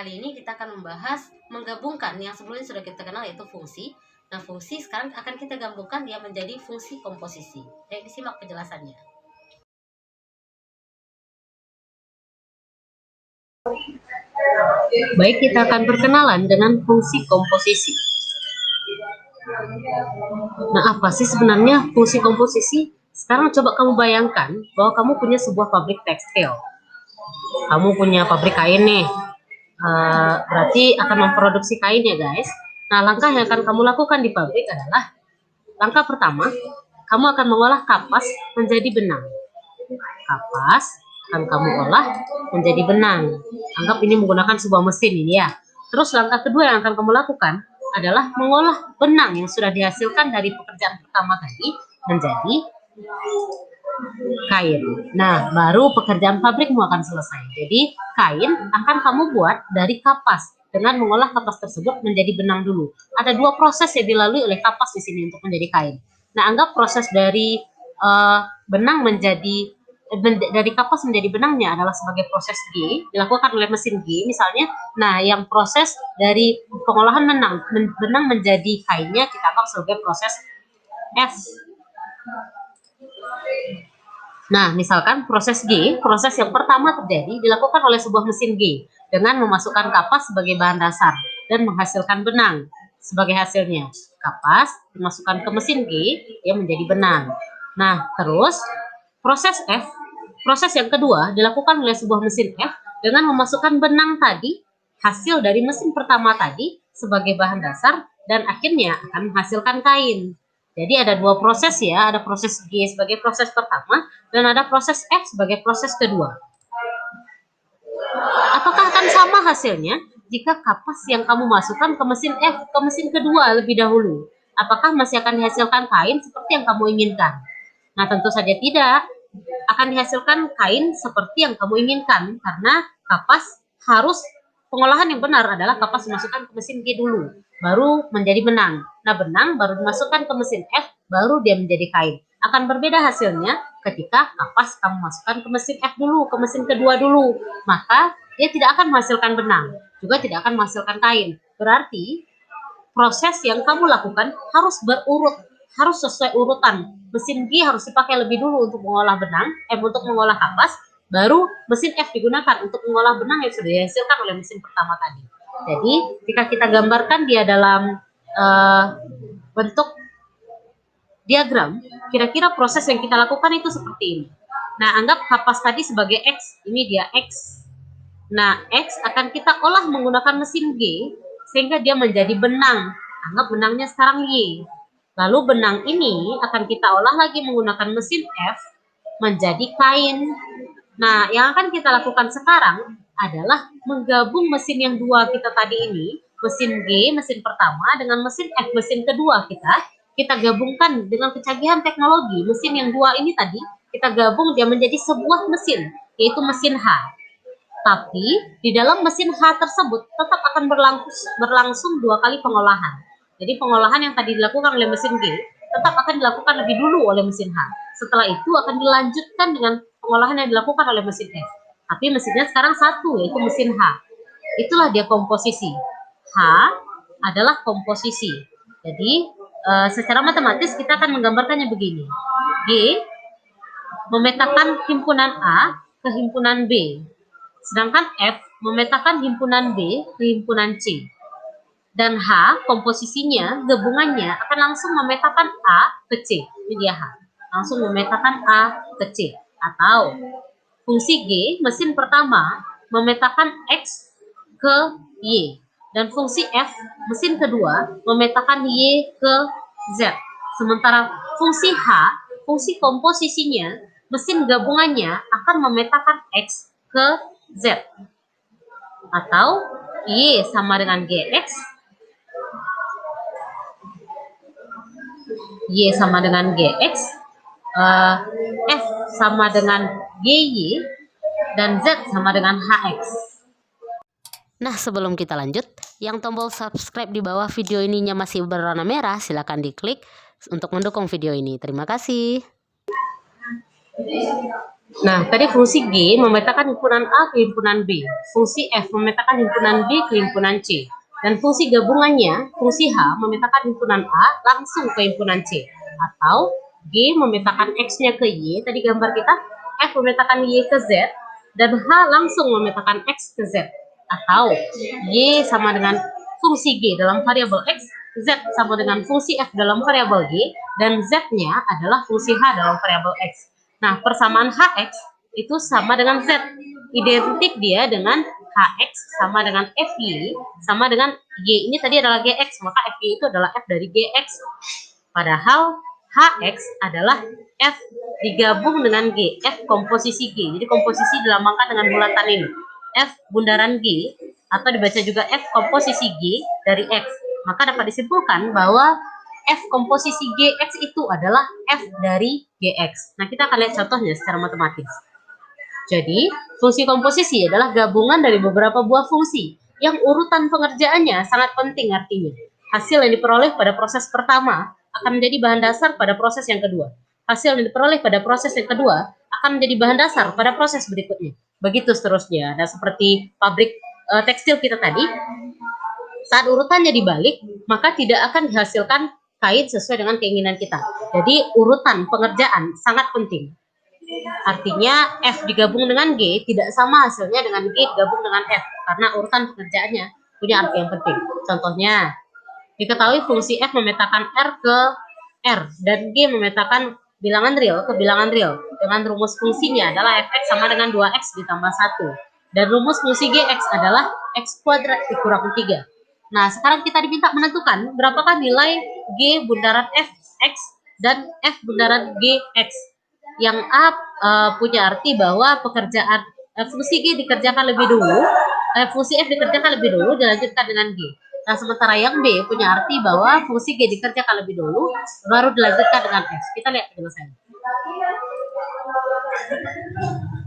kali ini kita akan membahas menggabungkan yang sebelumnya sudah kita kenal, yaitu fungsi. Nah, fungsi sekarang akan kita gabungkan dia menjadi fungsi komposisi. Disimak penjelasannya. Baik, kita akan berkenalan dengan fungsi komposisi. Nah, apa sih sebenarnya fungsi komposisi? Sekarang coba kamu bayangkan bahwa kamu punya sebuah pabrik tekstil. Kamu punya pabrik kain nih. Berarti akan memproduksi kain ya guys. Nah, langkah yang akan kamu lakukan di pabrik adalah langkah pertama, kamu akan mengolah kapas menjadi benang. Kapas akan kamu olah menjadi benang. Anggap ini menggunakan sebuah mesin ini ya. Terus langkah kedua yang akan kamu lakukan adalah mengolah benang yang sudah dihasilkan dari pekerjaan pertama tadi menjadi kain. Nah, baru pekerjaan pabrikmu akan selesai. Jadi, kain akan kamu buat dari kapas dengan mengolah kapas tersebut menjadi benang dulu. Ada dua proses yang dilalui oleh kapas di sini untuk menjadi kain. Nah, anggap proses dari benang menjadi dari kapas menjadi benangnya adalah sebagai proses G, dilakukan oleh mesin G misalnya. Nah, yang proses dari pengolahan benang menjadi kainnya kita anggap sebagai proses F. Nah, misalkan proses G, proses yang pertama terjadi dilakukan oleh sebuah mesin G dengan memasukkan kapas sebagai bahan dasar dan menghasilkan benang sebagai hasilnya. Kapas dimasukkan ke mesin G yang menjadi benang. Nah, terus proses F, proses yang kedua dilakukan oleh sebuah mesin F dengan memasukkan benang tadi, hasil dari mesin pertama tadi sebagai bahan dasar dan akhirnya akan menghasilkan kain. Jadi ada dua proses ya, ada proses G sebagai proses pertama dan ada proses F sebagai proses kedua. Apakah akan sama hasilnya jika kapas yang kamu masukkan ke mesin F, ke mesin kedua lebih dahulu? Apakah masih akan dihasilkan kain seperti yang kamu inginkan? Nah, tentu saja tidak. Akan dihasilkan kain seperti yang kamu inginkan karena kapas harus, pengolahan yang benar adalah kapas dimasukkan ke mesin G dulu, baru menjadi benang. Nah, benang baru dimasukkan ke mesin F, baru dia menjadi kain. Akan berbeda hasilnya ketika kapas kamu masukkan ke mesin F dulu, ke mesin kedua dulu. Maka dia tidak akan menghasilkan benang, juga tidak akan menghasilkan kain. Berarti proses yang kamu lakukan harus berurut, harus sesuai urutan. Mesin G harus dipakai lebih dulu untuk mengolah benang, untuk mengolah kapas, baru mesin F digunakan untuk mengolah benang yang sudah dihasilkan oleh mesin pertama tadi. Jadi, jika kita gambarkan dia dalam bentuk diagram, kira-kira proses yang kita lakukan itu seperti ini. Nah, anggap kapas tadi sebagai X, ini dia X. Nah, X akan kita olah menggunakan mesin G, sehingga dia menjadi benang. Anggap benangnya sekarang Y. Lalu benang ini akan kita olah lagi menggunakan mesin F, menjadi kain. Nah, yang akan kita lakukan sekarang adalah menggabung mesin yang dua kita tadi ini, mesin G, mesin pertama, dengan mesin F, mesin kedua kita gabungkan dengan kecanggihan teknologi. Mesin yang dua ini tadi, kita gabung dia menjadi sebuah mesin, yaitu mesin H. Tapi di dalam mesin H tersebut tetap akan berlangsung dua kali pengolahan. Jadi pengolahan yang tadi dilakukan oleh mesin G tetap akan dilakukan lebih dulu oleh mesin H. Setelah itu akan dilanjutkan dengan pengolahan yang dilakukan oleh mesin F. Tapi mesinnya sekarang satu, yaitu mesin H. Itulah dia komposisi. H adalah komposisi. Jadi secara matematis kita akan menggambarkannya begini. G memetakan himpunan A ke himpunan B. Sedangkan F memetakan himpunan B ke himpunan C. Dan H, komposisinya, gabungannya akan langsung memetakan A ke C. Ini dia H. Langsung memetakan A ke C. Atau fungsi G, mesin pertama, memetakan X ke Y. Dan fungsi F, mesin kedua, memetakan Y ke Z. Sementara fungsi H, fungsi komposisinya, mesin gabungannya akan memetakan X ke Z. Atau Y sama dengan GX, Y sama dengan GX, F sama dengan GY, dan Z sama dengan HX. Nah, sebelum kita lanjut, yang tombol subscribe di bawah video ininya masih berwarna merah, silakan diklik untuk mendukung video ini. Terima kasih. Nah, tadi fungsi G memetakan himpunan A ke himpunan B, fungsi F memetakan himpunan B ke himpunan C, dan fungsi gabungannya, fungsi H memetakan himpunan A langsung ke himpunan C, atau G memetakan X-nya ke Y, tadi gambar kita, F memetakan Y ke Z, dan H langsung memetakan X ke Z, atau Y sama dengan fungsi G dalam variabel X, Z sama dengan fungsi F dalam variabel G, dan Z-nya adalah fungsi H dalam variabel X. Nah, persamaan HX itu sama dengan Z. Identik dia dengan HX sama dengan FY sama dengan Y. Ini tadi adalah GX, maka FY itu adalah F dari GX. Padahal HX adalah F digabung dengan G, F komposisi G. Jadi komposisi dilambangkan dengan bulatan ini. F bundaran G, atau dibaca juga F komposisi G dari X. Maka dapat disimpulkan bahwa F komposisi GX itu adalah F dari GX. Nah, kita akan lihat contohnya secara matematis. Jadi, fungsi komposisi adalah gabungan dari beberapa buah fungsi yang urutan pengerjaannya sangat penting artinya. Hasil yang diperoleh pada proses pertama akan menjadi bahan dasar pada proses yang kedua. Hasil yang diperoleh pada proses yang kedua akan menjadi bahan dasar pada proses berikutnya. Begitu seterusnya. Nah, seperti pabrik tekstil kita tadi, saat urutannya dibalik, maka tidak akan dihasilkan kain sesuai dengan keinginan kita. Jadi urutan pengerjaan sangat penting. Artinya F digabung dengan G tidak sama hasilnya dengan G digabung dengan F, karena urutan pengerjaannya punya arti yang penting. Contohnya, diketahui fungsi F memetakan R ke R dan G memetakan bilangan real ke bilangan real dengan rumus fungsinya adalah Fx sama dengan 2x ditambah 1. Dan rumus fungsi Gx adalah x kuadrat dikurang 3. Nah, sekarang kita diminta menentukan berapakah nilai G bundaran Fx dan F bundaran Gx. Yang A punya arti bahwa pekerjaan fungsi G dikerjakan lebih dulu, fungsi F dikerjakan lebih dulu, dilanjutkan dengan G. Nah, sementara yang B punya arti bahwa fungsi G dikerjakan lebih dulu, baru dilanjutkan dengan F. Kita lihat penjelasannya.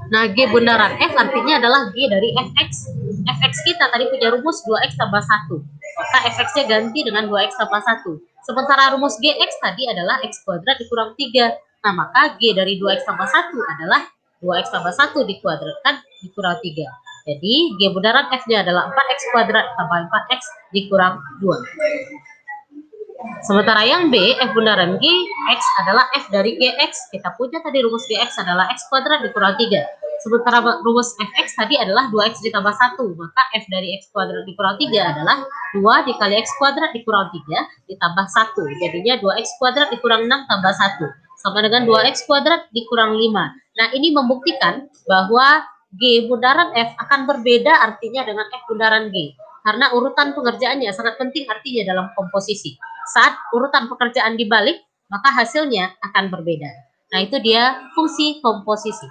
Nah, G bundaran F artinya adalah G dari Fx. Fx kita tadi punya rumus 2x tambah 1. Maka Fx-nya ganti dengan 2x tambah 1. Sementara rumus Gx tadi adalah x kuadrat dikurang 3. Nah, maka G dari 2x tambah 1 adalah 2x tambah 1 dikuadratkan dikurang 3. Jadi, G bundaran F-nya adalah 4x kuadrat tambah 4x dikurang 2. Sementara yang B, F bundaran G, X adalah F dari GX. Kita punya tadi rumus GX adalah X kuadrat dikurang 3. Sementara rumus Fx tadi adalah 2X ditambah 1. Maka F dari X kuadrat dikurang 3 adalah 2 dikali X kuadrat dikurang 3 ditambah 1. Jadinya 2X kuadrat dikurang 6 tambah 1. Sama dengan 2X kuadrat dikurang 5. Nah, ini membuktikan bahwa G bundaran F akan berbeda artinya dengan F bundaran G. Karena urutan pengerjaannya sangat penting artinya dalam komposisi. Saat urutan pekerjaan dibalik, maka hasilnya akan berbeda. Nah, itu dia fungsi komposisi.